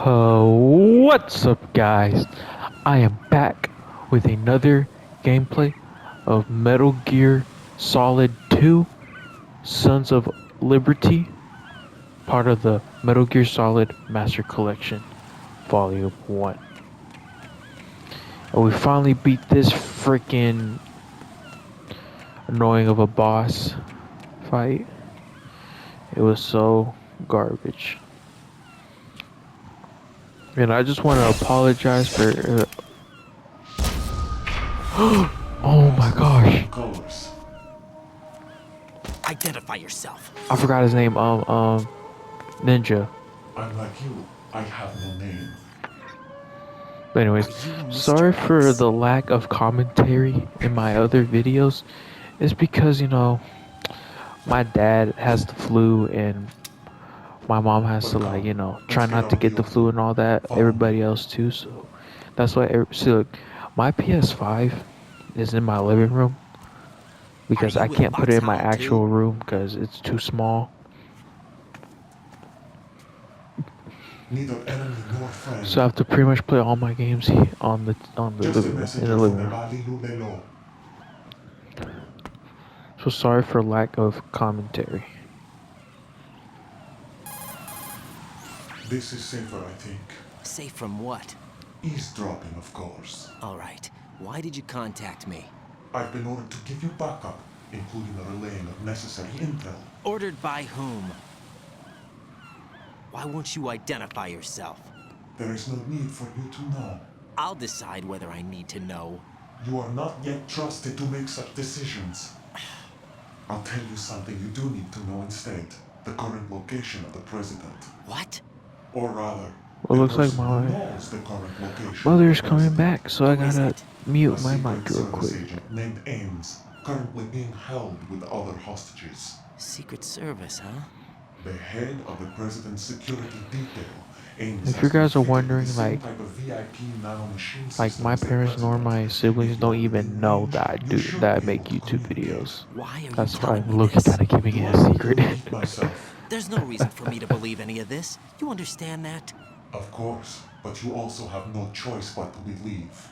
What's up, guys? I am back with another gameplay of Metal Gear Solid 2 Sons of Liberty, part of the Metal Gear Solid Master Collection, Volume 1. And we finally beat this freaking annoying of a boss fight. It was so garbage. And I just want to apologize for oh my gosh. Colors. Identify yourself. I forgot his name. Ninja. I'm like you. I have no name. But anyways, Are you Mr. sorry for X? the lack of commentary in my other videos. It's because, my dad has the flu and my mom has to, like, try not to get the flu and all that. Everybody else too. So that's why. See, look, my PS5 is in my living room because Are I you with can't put it in my Foxhound, actual too? room because it's too small. Neither enemy nor friend. So I have to pretty much play all my games on the Just a living room, in messenger the from living the room. Valley Lulelo. So sorry for lack of commentary. This is safer, I think. Safe from what? Eavesdropping, of course. All right. Why did you contact me? I've been ordered to give you backup, including the relaying of necessary intel. Ordered by whom? Why won't you identify yourself? There is no need for you to know. I'll decide whether I need to know. You are not yet trusted to make such decisions. I'll tell you something you do need to know instead. The current location of the president. What? Or rather, Well, the looks like person my who knows the current location mother's of the coming president. back, so I Who is gotta it? mute A my Secret mic real Service quick. agent named Ames, currently being held with other hostages. Secret Service, huh? The head of the president's security detail, Ames If has you guys been are fitted with wondering, the same like, type of VIP nanomachine my systems the parents nor president. my siblings If don't you're even within know range, that you should I be make able to YouTube communicate. videos. Why are you That's why telling I'm me looking this? kind of keeping Do it I a need to secret. repeat myself? There's no reason for me to believe any of this. You understand that? Of course, but you also have no choice but to believe.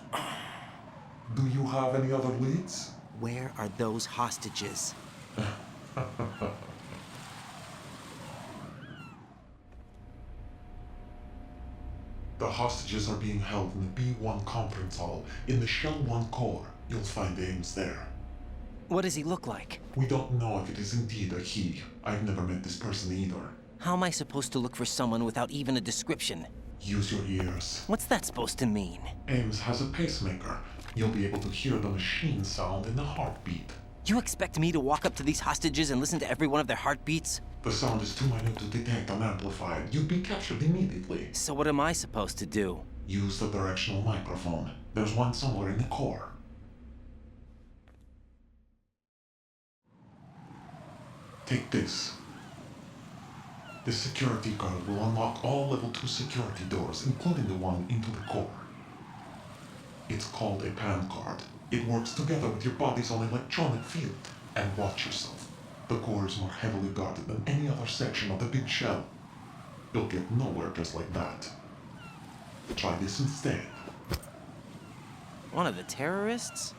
Do you have any other leads? Where are those hostages? The hostages are being held in the B1 conference hall in the Shell 1 core. You'll find Ames there. What does he look like? We don't know if it is indeed a he. I've never met this person either. How am I supposed to look for someone without even a description? Use your ears. What's that supposed to mean? Ames has a pacemaker. You'll be able to hear the machine sound in the heartbeat. You expect me to walk up to these hostages and listen to every one of their heartbeats? The sound is too minute to detect unamplified. You'd be captured immediately. So what am I supposed to do? Use the directional microphone. There's one somewhere in the core. Take this. This security card will unlock all level 2 security doors, including the one into the core. It's called a PAN card. It works together with your body's own electronic field. And watch yourself. The core is more heavily guarded than any other section of the big shell. You'll get nowhere just like that. Try this instead. One of the terrorists?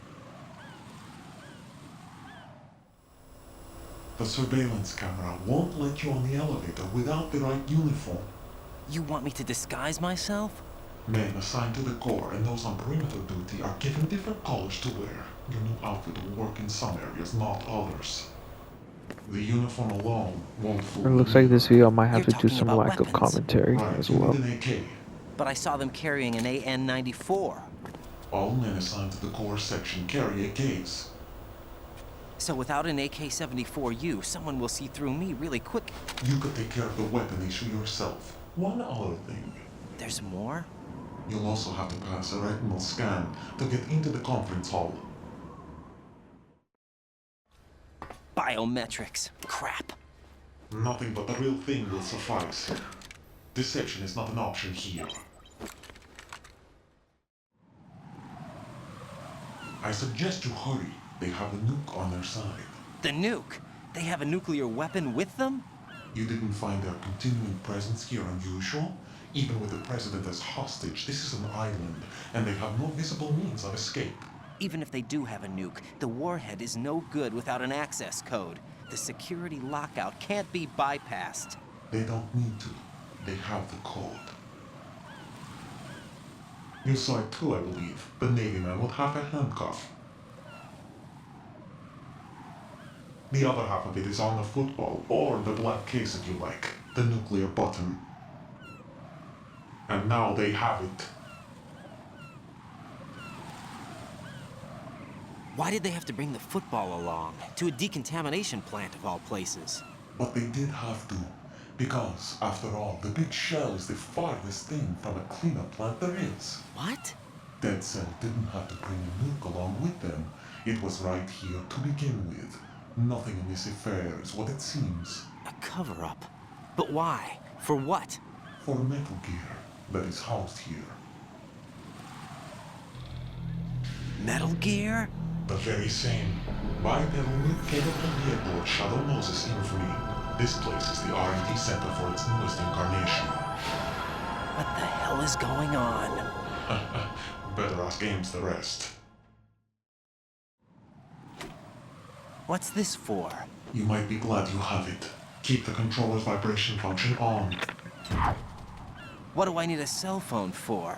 The surveillance camera won't let you on the elevator without the right uniform. You want me to disguise myself? Men assigned to the core and those on perimeter duty are given different colors to wear. Your new outfit will work in some areas, not others. The uniform alone won't fool It looks you. like this video might have You're to do talking some about lack of weapons. commentary Right, as you well. need an AK. But I saw them carrying an AN-94. All men assigned to the core section carry AKs. So without an AK-74U, someone will see through me really quick. You could take care of the weapon issue yourself. One other thing. There's more? You'll also have to pass a retinal scan to get into the conference hall. Biometrics. Crap. Nothing but the real thing will suffice. Deception is not an option here. I suggest you hurry. They have a nuke on their side. The nuke? They have a nuclear weapon with them? You didn't find their continuing presence here unusual? Even with the president as hostage, this is an island, and they have no visible means of escape. Even if they do have a nuke, the warhead is no good without an access code. The security lockout can't be bypassed. They don't need to. They have the code. You saw it too, I believe. The Navy man with half a handcuff. The other half of it is on the football, or the black case if you like. The nuclear button. And now they have it. Why did they have to bring the football along? To a decontamination plant of all places. But they did have to. Because, after all, the big shell is the farthest thing from a cleanup plant there is. What? Dead Cell didn't have to bring a nuke along with them. It was right here to begin with. Nothing in this affair is what it seems. A cover-up? But why? For what? For Metal Gear that is housed here. Metal Gear? The very same. Bipedal nuke capable vehicle of Shadow Moses Infamy. This place is the R&D center for its newest incarnation. What the hell is going on? Better ask Ames the rest. What's this for? You might be glad you have it. Keep the controller's vibration function on. What do I need a cell phone for?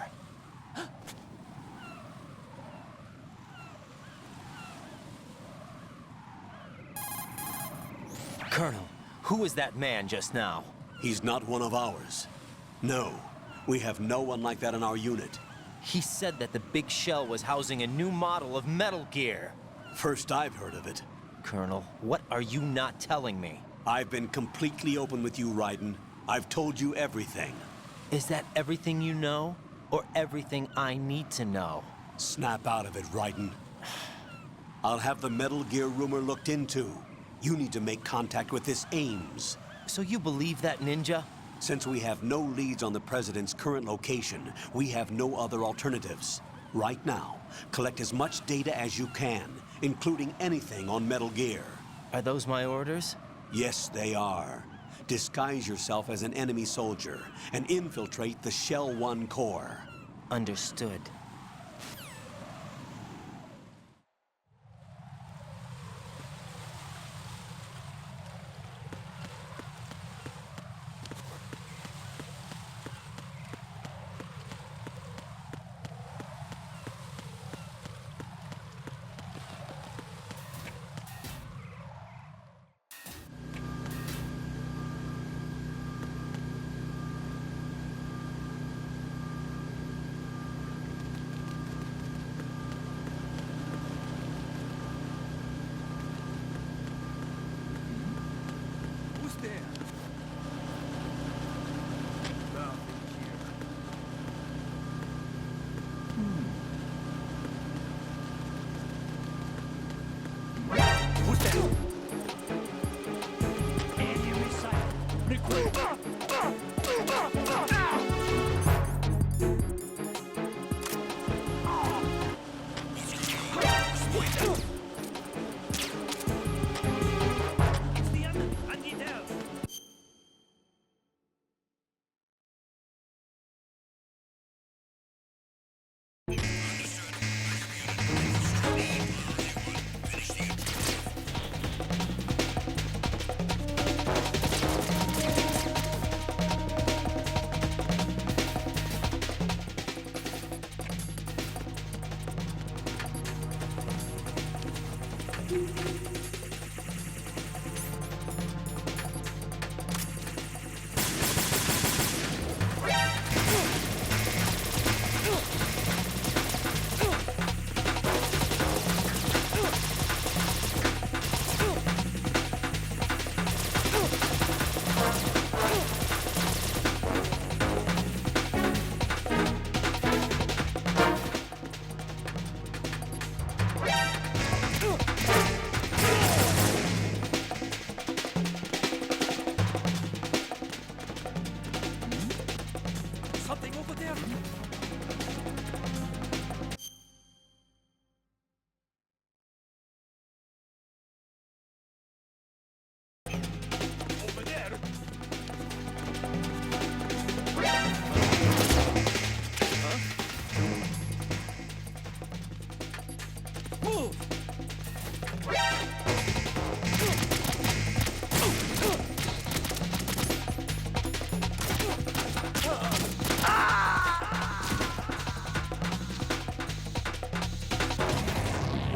Colonel, who was that man just now? He's not one of ours. No, we have no one like that in our unit. He said that the big shell was housing a new model of Metal Gear. First I've heard of it. Colonel, what are you not telling me? I've been completely open with you, Raiden. I've told you everything. Is that everything you know? Or everything I need to know? Snap out of it, Raiden. I'll have the Metal Gear rumor looked into. You need to make contact with this Ames. So you believe that ninja? Since we have no leads on the President's current location, we have no other alternatives. Right now, collect as much data as you can, including anything on Metal Gear. Are those my orders? Yes, they are. Disguise yourself as an enemy soldier and infiltrate the Shell 1 core. Understood.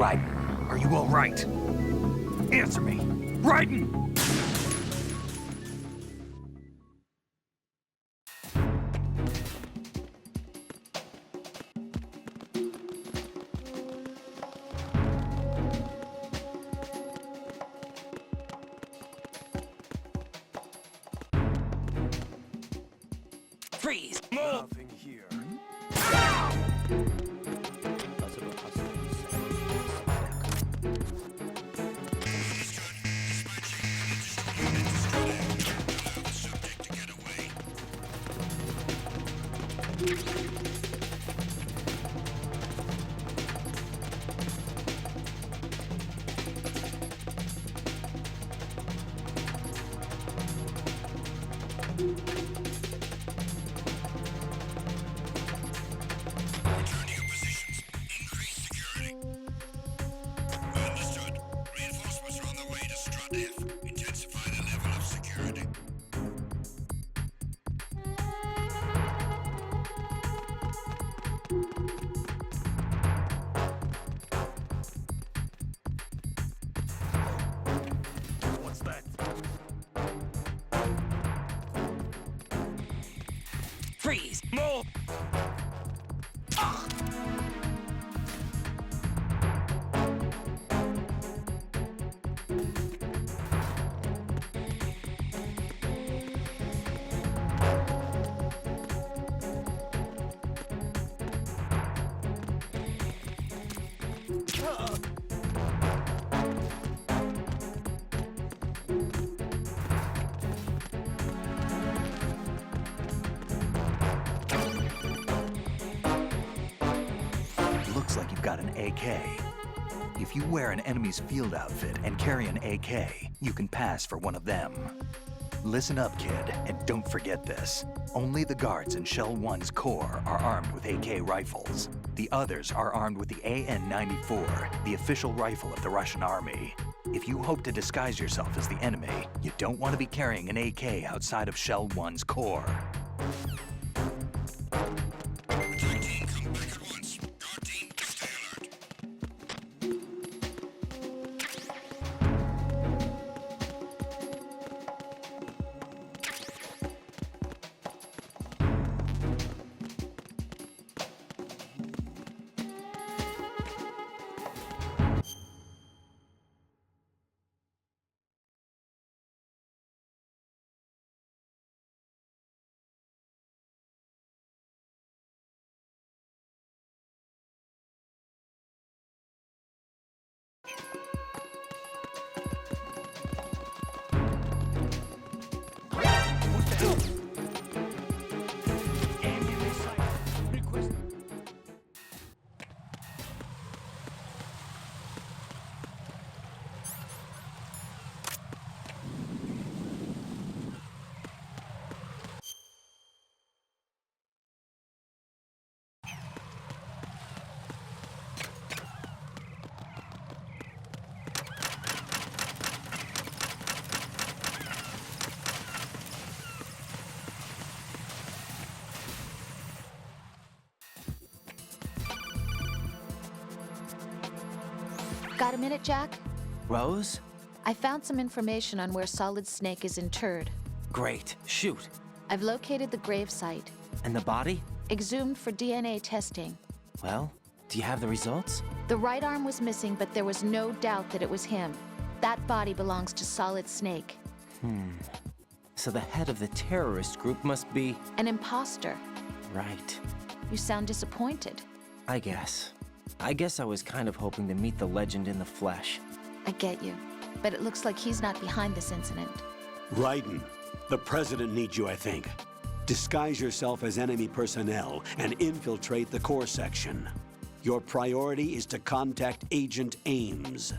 Raiden, are you all right? Answer me. Raiden! Freeze! Move! Nothing here. Return to your positions. Increase security. Understood. Reinforcements are on the way to Strut F. Intensify the level of security. What's that? Freeze! Move! Looks like you've got an AK. If you wear an enemy's field outfit and carry an AK, you can pass for one of them. Listen up, kid, and don't forget this. Only the guards in Shell 1's core are armed with AK rifles. The others are armed with the AN-94, the official rifle of the Russian army. If you hope to disguise yourself as the enemy, you don't want to be carrying an AK outside of Shell 1's core. Attack team, come back at once. Guard team, stay alert. Got a minute, Jack? Rose? I found some information on where Solid Snake is interred. Great. Shoot. I've located the grave site, And the body? exhumed for DNA testing. Well, do you have the results? The right arm was missing, but there was no doubt that it was him. That body belongs to Solid Snake. So the head of the terrorist group must be... An imposter. Right. You sound disappointed. I guess. I guess I was kind of hoping to meet the legend in the flesh. I get you. But it looks like he's not behind this incident. Raiden, the president needs you, I think. Disguise yourself as enemy personnel and infiltrate the core section. Your priority is to contact Agent Ames.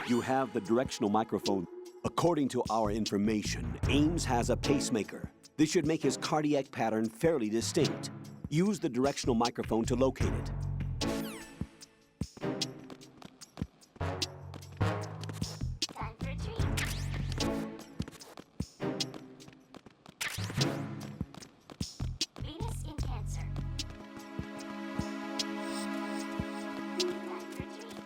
You have the directional microphone. According to our information, Ames has a pacemaker. This should make his cardiac pattern fairly distinct. Use the directional microphone to locate it. Time for a treat. Venus in Cancer. Time for a treat.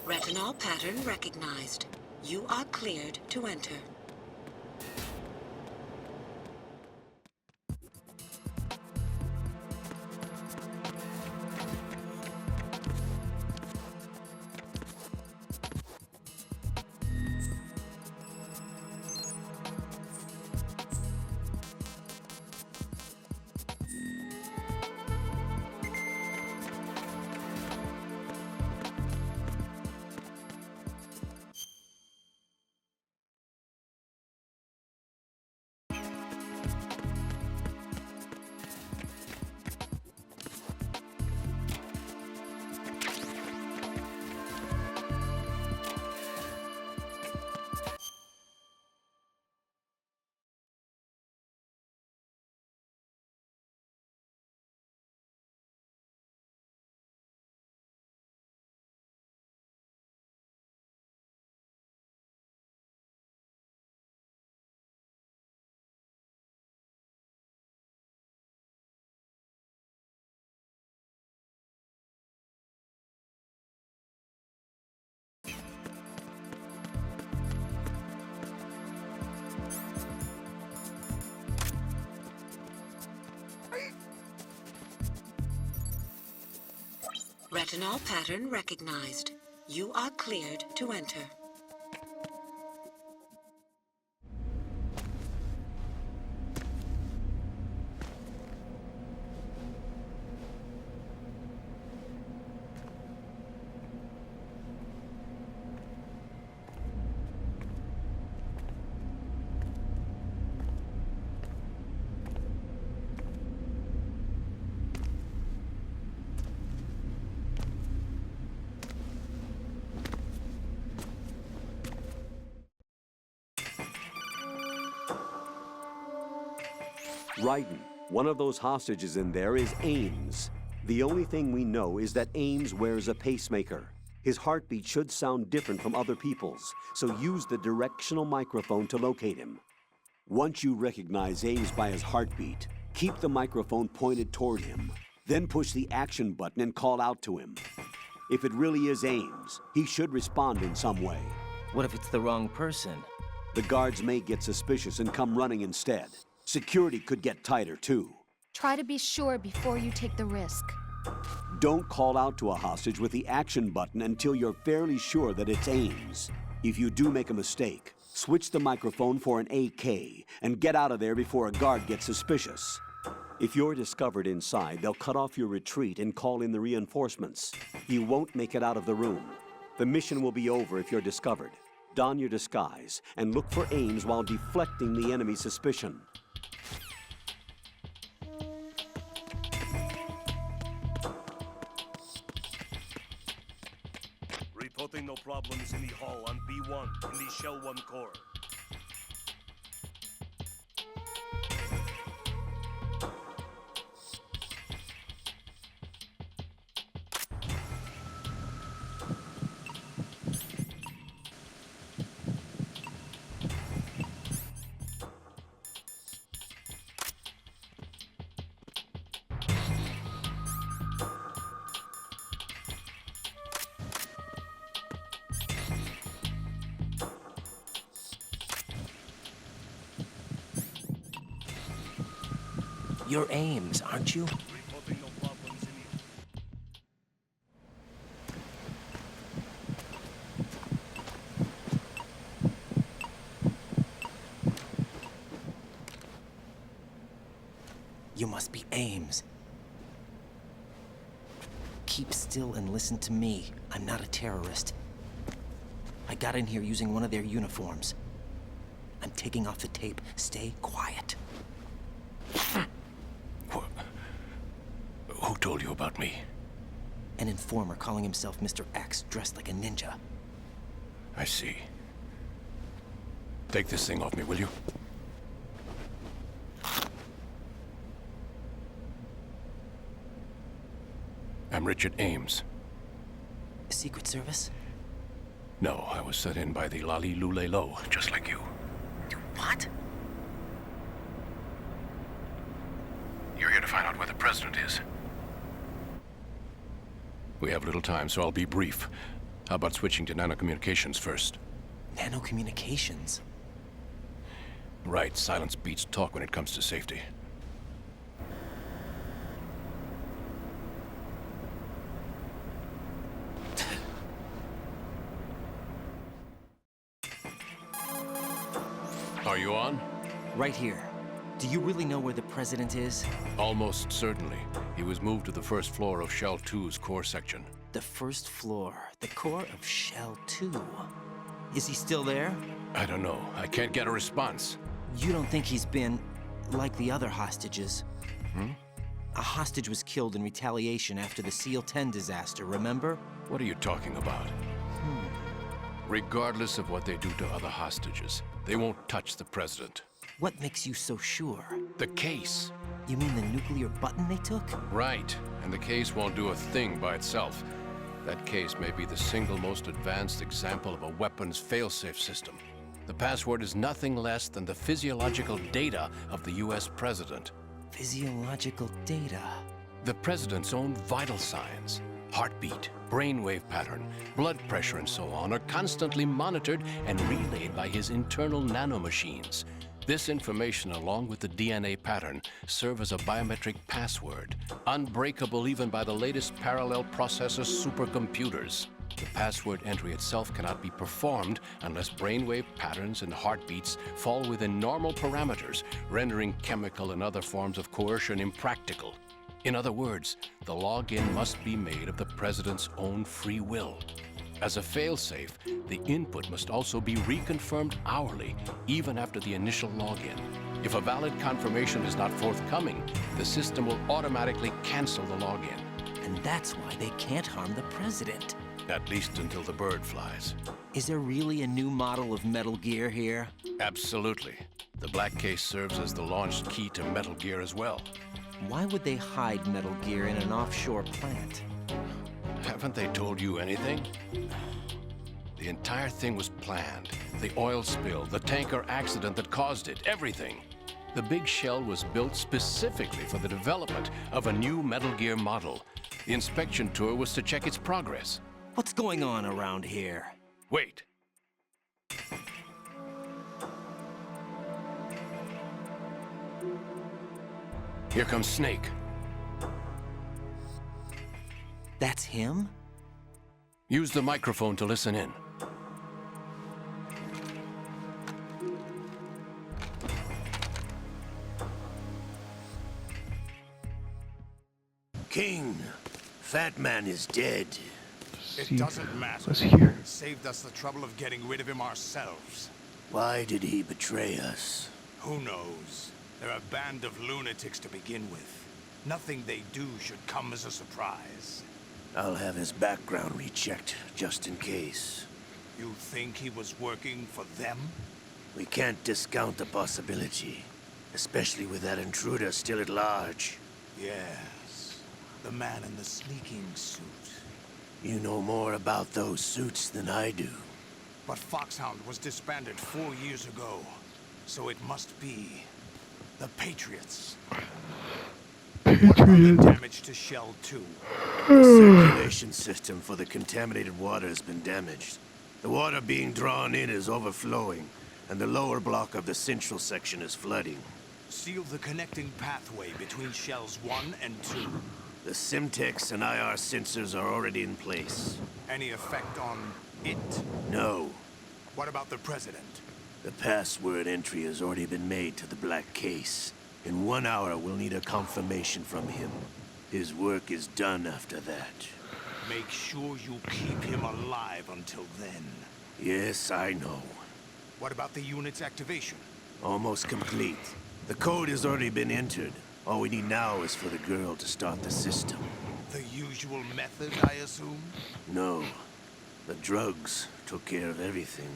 Retinol pattern recognized. You are cleared to enter. Retinol pattern recognized. You are cleared to enter. Raiden, one of those hostages in there is Ames. The only thing we know is that Ames wears a pacemaker. His heartbeat should sound different from other people's, so use the directional microphone to locate him. Once you recognize Ames by his heartbeat, keep the microphone pointed toward him. Then push the action button and call out to him. If it really is Ames, he should respond in some way. What if it's the wrong person? The guards may get suspicious and come running instead. Security could get tighter, too. Try to be sure before you take the risk. Don't call out to a hostage with the action button until you're fairly sure that it's Ames. If you do make a mistake, switch the microphone for an AK and get out of there before a guard gets suspicious. If you're discovered inside, they'll cut off your retreat and call in the reinforcements. You won't make it out of the room. The mission will be over if you're discovered. Don your disguise and look for Ames while deflecting the enemy's suspicion. Reporting no problems in the hall on B1 in the Shell 1 core. You're Ames, aren't you? Reporting no problems in the... You must be Ames. Keep still and listen to me. I'm not a terrorist. I got in here using one of their uniforms. I'm taking off the tape. Stay quiet. Who told you about me? An informer calling himself Mr. X, dressed like a ninja. I see. Take this thing off me, will you? I'm Richard Ames. Secret Service? No, I was set in by the Lali Lule Lo, just like you. What? You're here to find out where the president is. We have little time, so I'll be brief. How about switching to nanocommunications first? Nanocommunications? Right, silence beats talk when it comes to safety. Are you on? Right here. Do you really know where the president is? Almost certainly. He was moved to the first floor of Shell 2's core section. The first floor. The core of Shell 2. Is he still there? I don't know. I can't get a response. You don't think he's been like the other hostages? Hmm? A hostage was killed in retaliation after the SEAL 10 disaster, remember? What are you talking about? Regardless of what they do to other hostages, they won't touch the president. What makes you so sure? The case. You mean the nuclear button they took? Right. And the case won't do a thing by itself. That case may be the single most advanced example of a weapons failsafe system. The password is nothing less than the physiological data of the US president. Physiological data? The president's own vital signs, heartbeat, brainwave pattern, blood pressure, and so on are constantly monitored and relayed by his internal nanomachines. This information, along with the DNA pattern, serve as a biometric password, unbreakable even by the latest parallel processor supercomputers. The password entry itself cannot be performed unless brainwave patterns and heartbeats fall within normal parameters, rendering chemical and other forms of coercion impractical. In other words, the login must be made of the president's own free will. As a failsafe, the input must also be reconfirmed hourly, even after the initial login. If a valid confirmation is not forthcoming, the system will automatically cancel the login. And that's why they can't harm the president. At least until the bird flies. Is there really a new model of Metal Gear here? Absolutely. The black case serves as the launch key to Metal Gear as well. Why would they hide Metal Gear in an offshore plant? Haven't they told you anything? The entire thing was planned. The oil spill, the tanker accident that caused it, everything. The big shell was built specifically for the development of a new Metal Gear model. The inspection tour was to check its progress. What's going on around here? Wait. Here comes Snake. That's him? Use the microphone to listen in. King, Fat Man is dead. See It doesn't matter. what's here. He saved us the trouble of getting rid of him ourselves. Why did he betray us? Who knows? They're a band of lunatics to begin with. Nothing they do should come as a surprise. I'll have his background rechecked, just in case. You think he was working for them? We can't discount the possibility, especially with that intruder still at large. Yes. The man in the sneaking suit. You know more about those suits than I do. But Foxhound was disbanded 4 years ago. So it must be the Patriots. What about the damage to Shell 2? The circulation system for the contaminated water has been damaged. The water being drawn in is overflowing, and the lower block of the central section is flooding. Seal the connecting pathway between Shells 1 and 2. The Simtex and IR sensors are already in place. Any effect on it? No. What about the President? The password entry has already been made to the black case. In 1 hour, we'll need a confirmation from him. His work is done after that. Make sure you keep him alive until then. Yes, I know. What about the unit's activation? Almost complete. The code has already been entered. All we need now is for the girl to start the system. The usual method, I assume? No. The drugs took care of everything.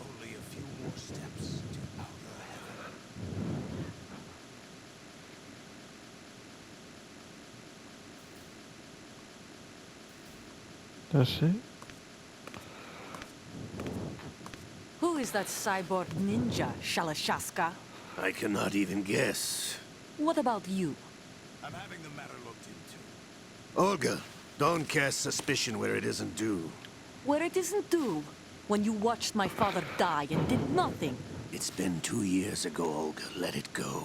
Only a few more steps to outer heaven. That's it? Who is that cyborg ninja, Shalashaska? I cannot even guess. What about you? I'm having the matter looked into. Olga, don't cast suspicion where it isn't due. Where it isn't due, when you watched my father die and did nothing. It's been 2 years ago, Olga. Let it go.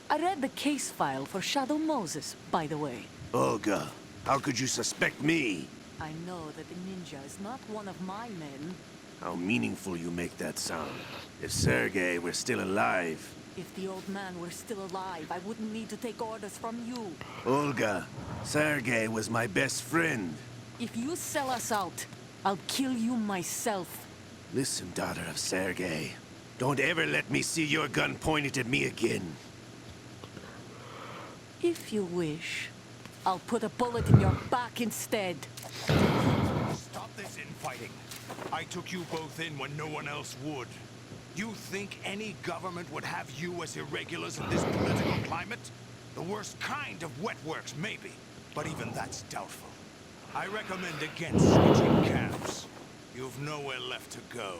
I read the case file for Shadow Moses, by the way. Olga, how could you suspect me? I know that the ninja is not one of my men. How meaningful you make that sound. If Sergei were still alive... If the old man were still alive, I wouldn't need to take orders from you. Olga, Sergei was my best friend. If you sell us out, I'll kill you myself. Listen, daughter of Sergei. Don't ever let me see your gun pointed at me again. If you wish, I'll put a bullet in your back instead. Stop this infighting. I took you both in when no one else would. You think any government would have you as irregulars in this political climate? The worst kind of wet works, maybe. But even that's doubtful. I recommend against switching camps. You've nowhere left to go.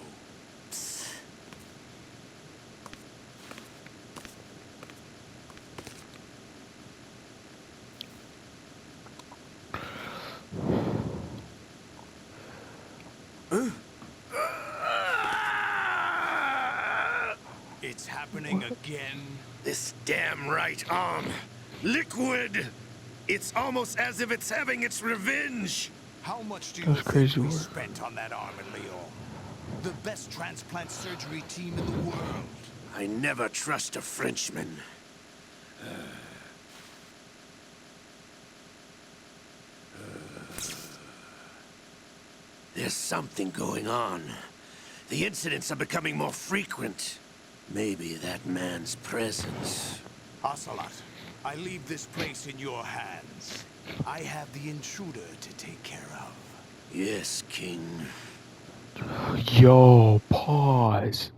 Psst. It's happening again? This damn right arm. Liquid! It's almost as if it's having its revenge! How much do you That's think crazy we work. spent on that arm in Lyon? The best transplant surgery team in the world. I never trust a Frenchman. There's something going on. The incidents are becoming more frequent. Maybe that man's presence. Ocelot, I leave this place in your hands. I have the intruder to take care of. Yes, King. Yo, pause.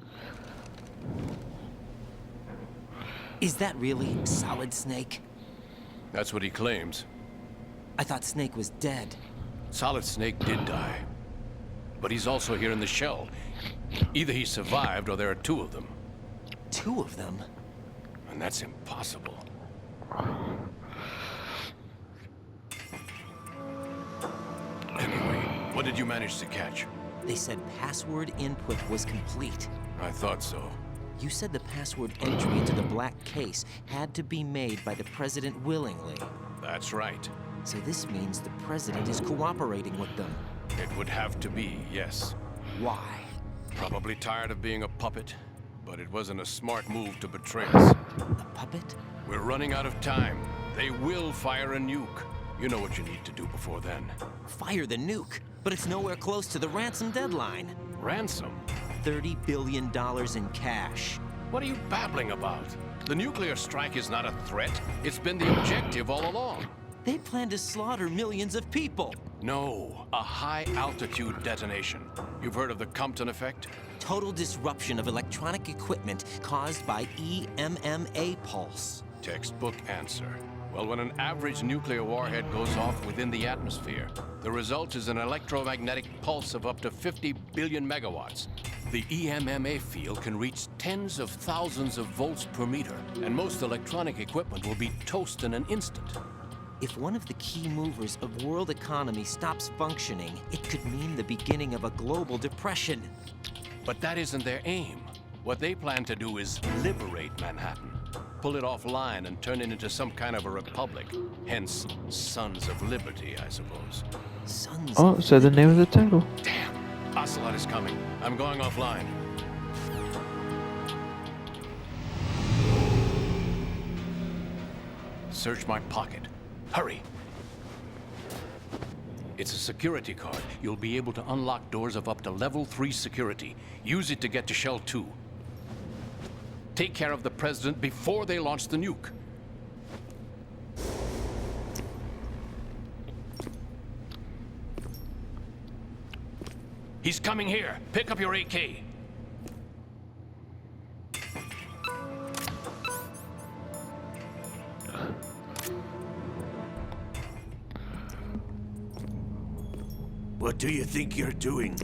Is that really Solid Snake? That's what he claims. I thought Snake was dead. Solid Snake did die. But he's also here in the shell. Either he survived or there are two of them. Two of them? And that's impossible. Anyway, what did you manage to catch? They said password input was complete. I thought so. You said the password entry into the black case had to be made by the President willingly. That's right. So this means the President is cooperating with them. It would have to be, yes. Why? Probably tired of being a puppet, but it wasn't a smart move to betray us. A puppet? We're running out of time. They will fire a nuke. You know what you need to do before then. Fire the nuke, but it's nowhere close to the ransom deadline. Ransom? $30 billion in cash. What are you babbling about? The nuclear strike is not a threat. It's been the objective all along. They plan to slaughter millions of people. No, a high-altitude detonation. You've heard of the Compton effect? Total disruption of electronic equipment caused by EMMA pulse. Textbook answer. Well, when an average nuclear warhead goes off within the atmosphere, the result is an electromagnetic pulse of up to 50 billion megawatts. The EMMA field can reach tens of thousands of volts per meter, and most electronic equipment will be toast in an instant. If one of the key movers of world economy stops functioning, it could mean the beginning of a global depression. But that isn't their aim. What they plan to do is liberate Manhattan. Pull it offline and turn it into some kind of a republic. Hence, Sons of Liberty, I suppose. Sons Oh, so the name of the title. Damn! Ocelot is coming. I'm going offline. Search my pocket. Hurry! It's a security card. You'll be able to unlock doors of up to level 3 security. Use it to get to Shell 2. Take care of the president before they launch the nuke. He's coming here. Pick up your AK. What do you think you're doing?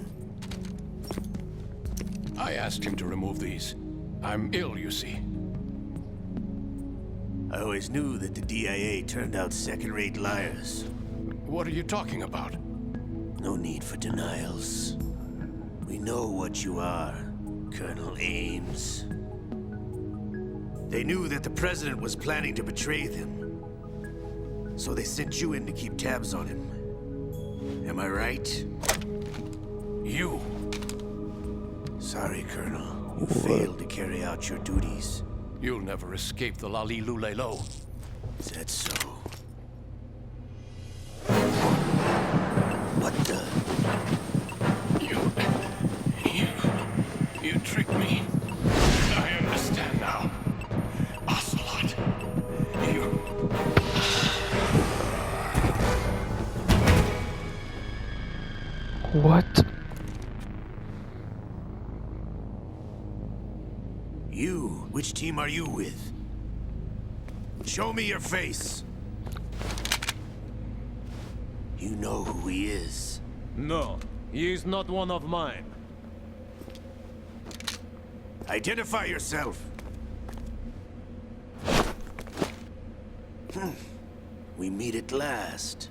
I asked him to remove these. I'm ill, you see. I always knew that the DIA turned out second-rate liars. What are you talking about? No need for denials. We know what you are, Colonel Ames. They knew that the president was planning to betray them. So they sent you in to keep tabs on him. Am I right? You. Sorry, Colonel. You failed to carry out your duties. You'll never escape the Lali Lulelo. Is that so? What the? You tricked me. I understand now. Ocelot. You... What? You? Which team are you with? Show me your face. You know who he is. No, he is not one of mine. Identify yourself. We meet at last.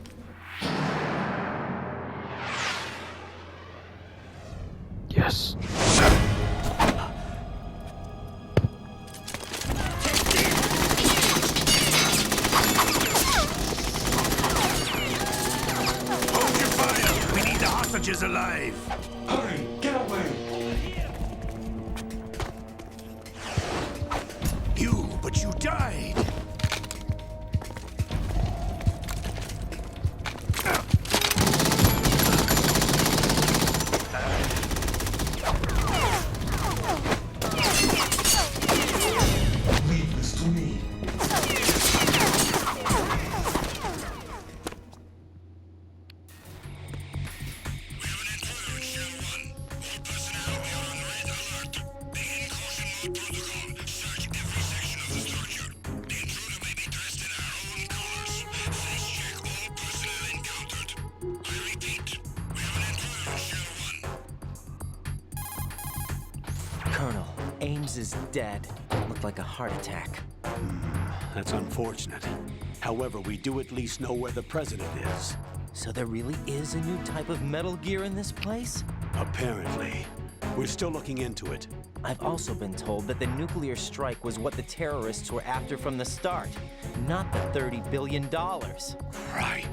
Yes. Hold your fire! We need the hostages alive! Hurry! Get away! But you died! Leave this to me. Colonel, Ames is dead. Looked like a heart attack. That's unfortunate. However, we do at least know where the president is. So there really is a new type of Metal Gear in this place? Apparently. We're still looking into it. I've also been told that the nuclear strike was what the terrorists were after from the start, not the $30 billion. Right.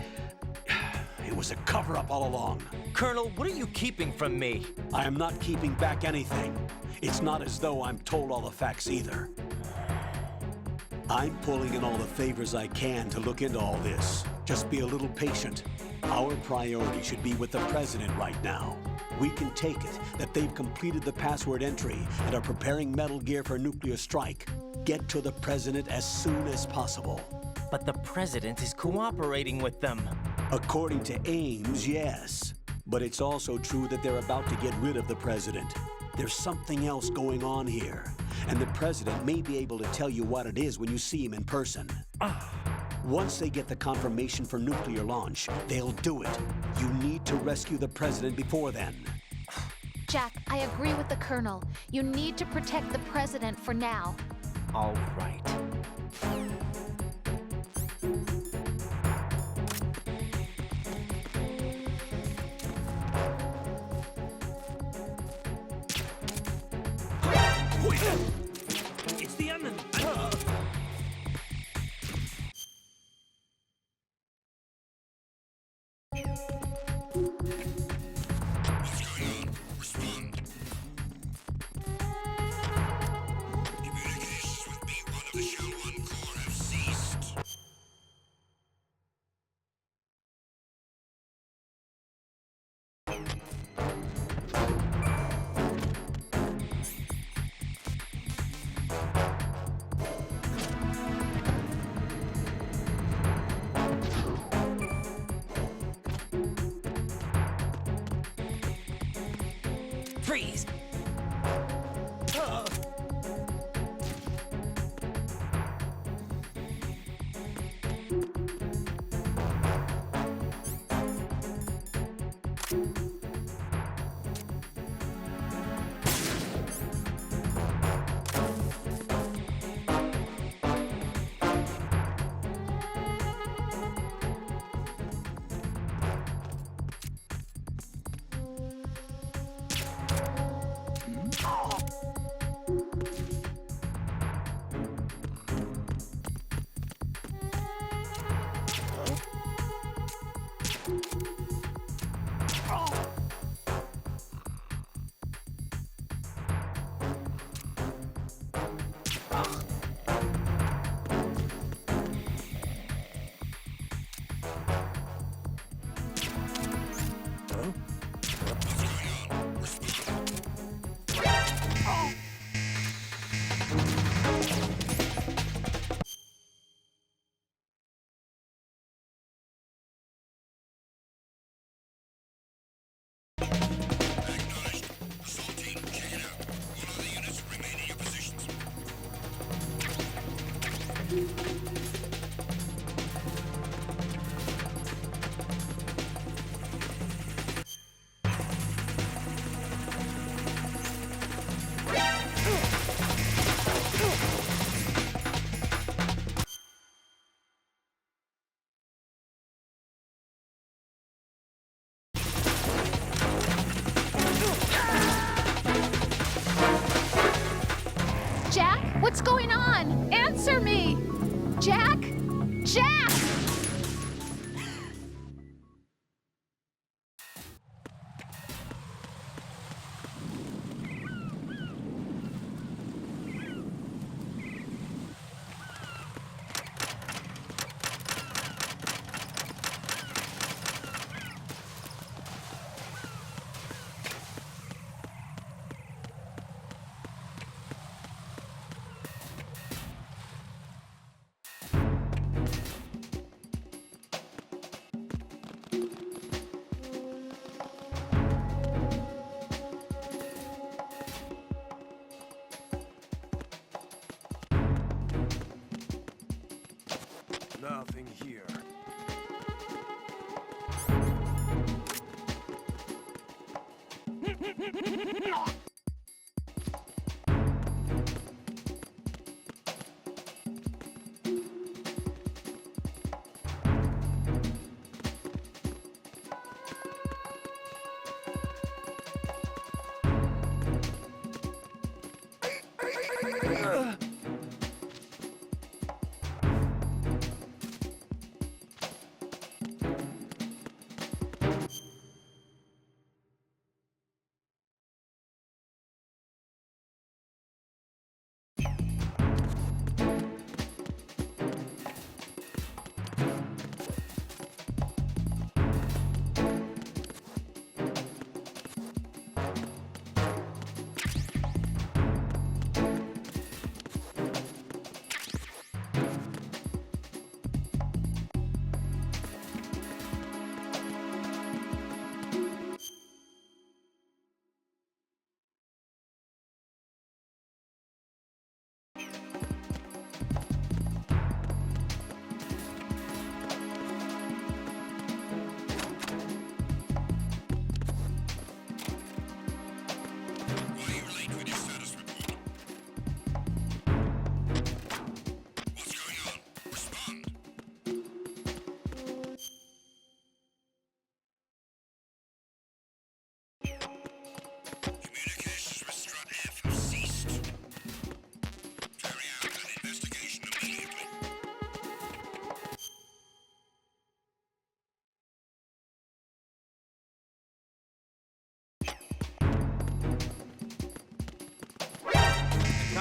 It was a cover-up all along. Colonel, what are you keeping from me? I am not keeping back anything. It's not as though I'm told all the facts either. I'm pulling in all the favors I can to look into all this. Just be a little patient. Our priority should be with the president right now. We can take it that they've completed the password entry and are preparing Metal Gear for a nuclear strike. Get to the President as soon as possible. But the President is cooperating with them. According to Ames, yes. But it's also true that they're about to get rid of the President. There's something else going on here, and the President may be able to tell you what it is when you see him in person. Once they get the confirmation for nuclear launch, they'll do it. You need to rescue the President before then. Jack, I agree with the Colonel. You need to protect the President for now. All right. It's the enemy! What's going on? Respond. Communications with B1 of the Shell 1 Corps have ceased. Freeze! Acknowledged. Assault team, check it out. All other units remain in your positions. Jack, what's going on? Answer me! Jack? Jack! Nothing here.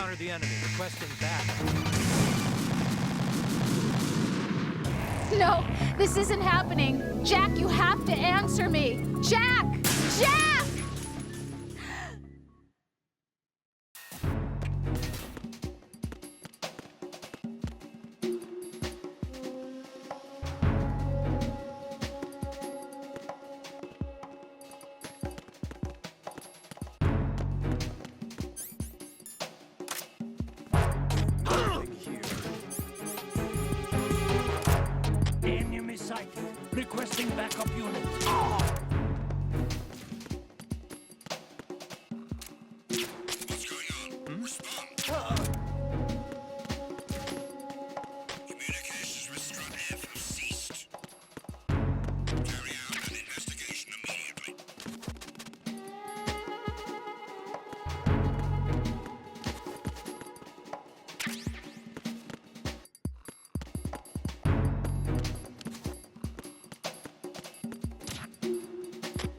encountered the enemy. Requesting back. No, this isn't happening. Jack, you have to answer me. Jack! Jack! Enemy sighted. Requesting backup unit. What's going on? Respond. Communications with Strut F have ceased. Carry out an investigation immediately.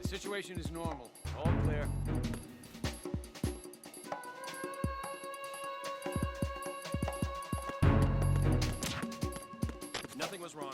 The situation is normal. All clear. Nothing was wrong.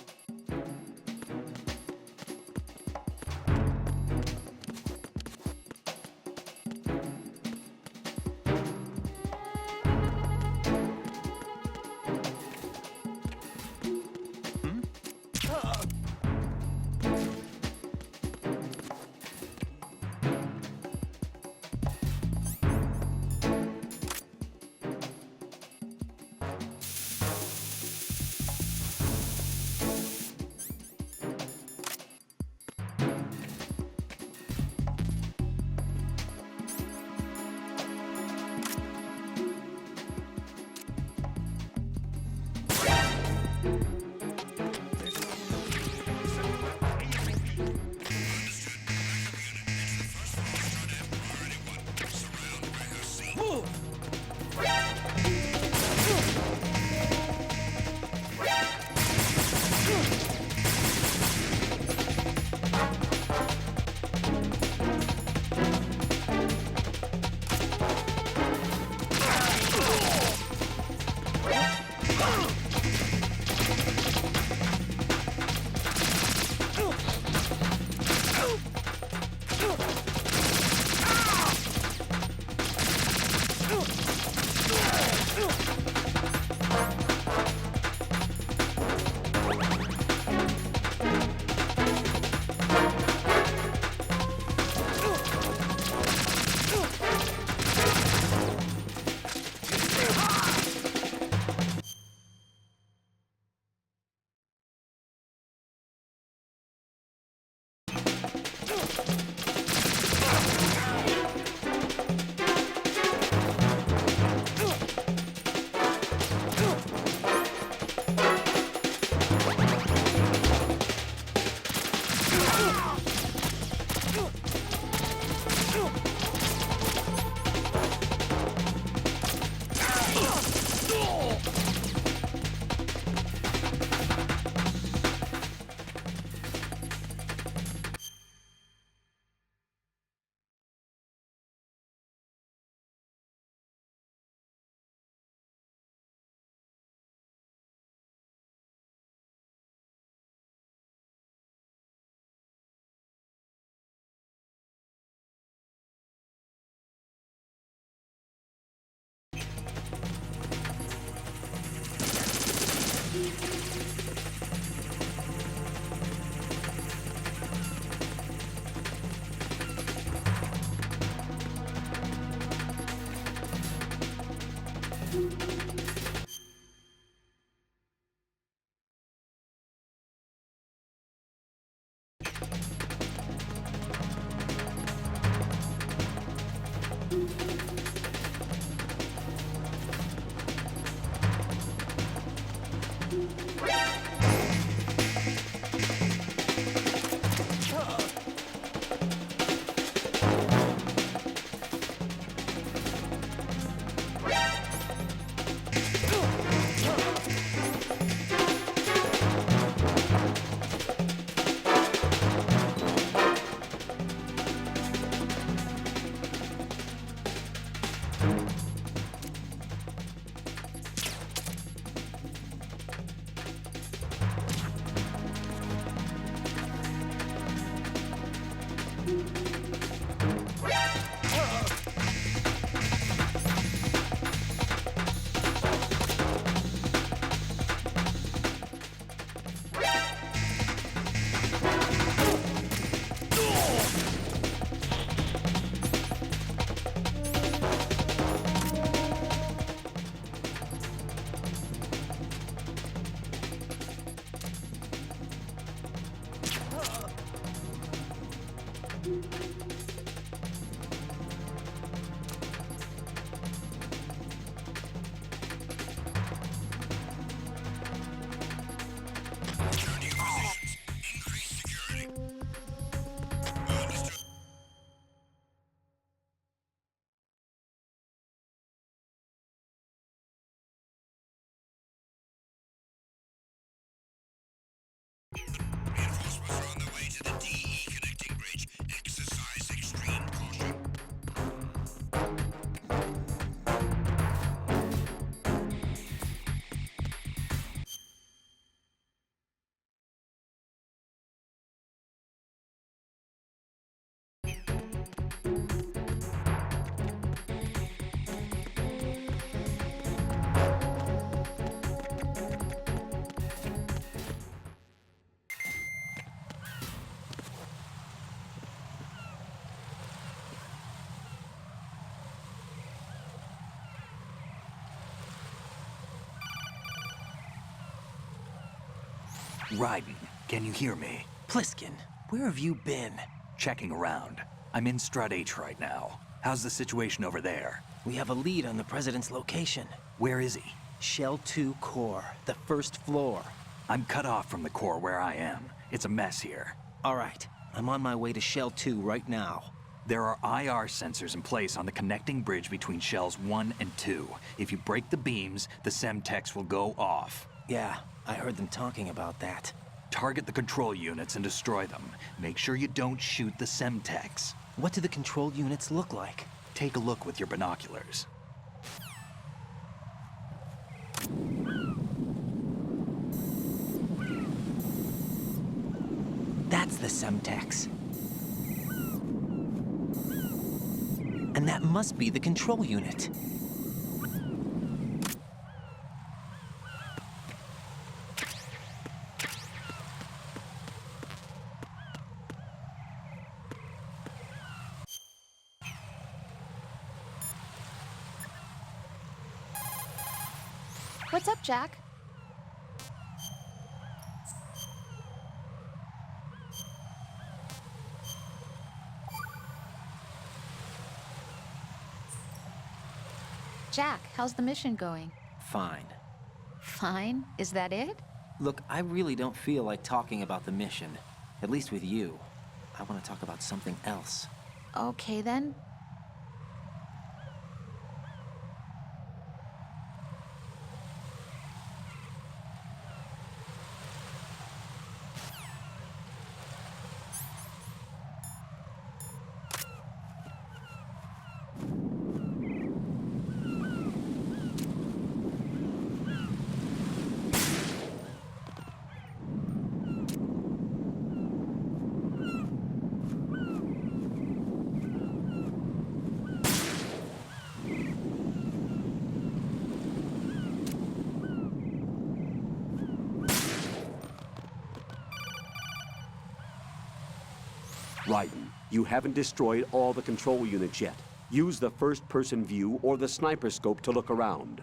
Reinforcements are on their way to the DE connecting bridge. Exercise extreme caution. Raiden, can you hear me? Pliskin, where have you been? Checking around. I'm in Strut H right now. How's the situation over there? We have a lead on the President's location. Where is he? Shell 2 core, the first floor. I'm cut off from the core where I am. It's a mess here. All right, I'm on my way to Shell 2 right now. There are IR sensors in place on the connecting bridge between Shells 1 and 2. If you break the beams, the Semtex will go off. Yeah, I heard them talking about that. Target the control units and destroy them. Make sure you don't shoot the Semtex. What do the control units look like? Take a look with your binoculars. That's the Semtex. And that must be the control unit. What's up, Jack? Jack, how's the mission going? Fine. Fine? Is that it? Look, I really don't feel like talking about the mission. At least with you. I want to talk about something else. Okay, then. Raiden, you haven't destroyed all the control units yet. Use the first-person view or the sniper scope to look around.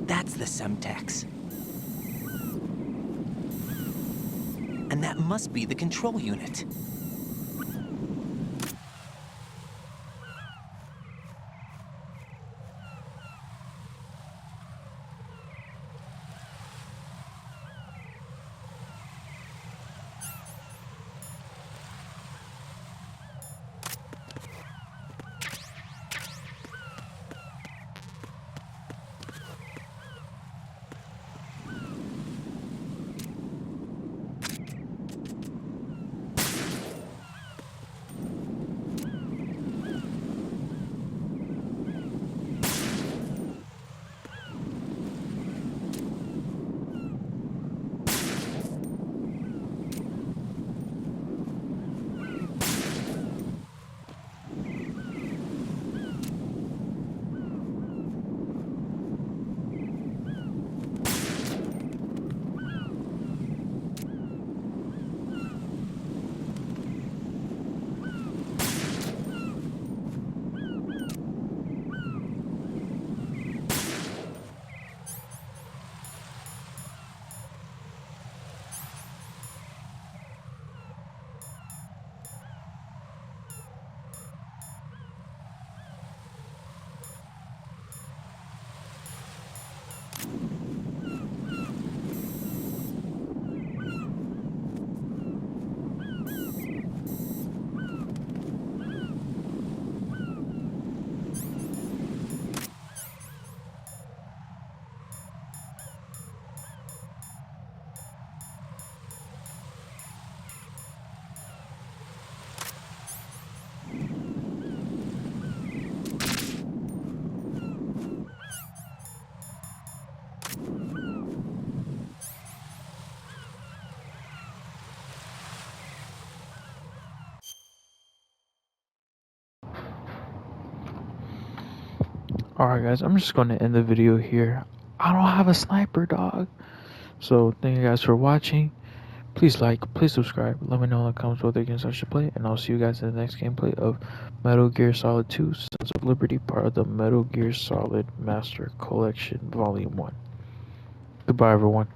That's the Semtex. And that must be the control unit. Alright guys, I'm just going to end the video here. I don't have a sniper, dog. So thank you guys for watching. Please like, please subscribe. Let me know in the comments what games I should play. And I'll see you guys in the next gameplay of Metal Gear Solid 2 Sons of Liberty, part of the Metal Gear Solid Master Collection Volume 1. Goodbye everyone.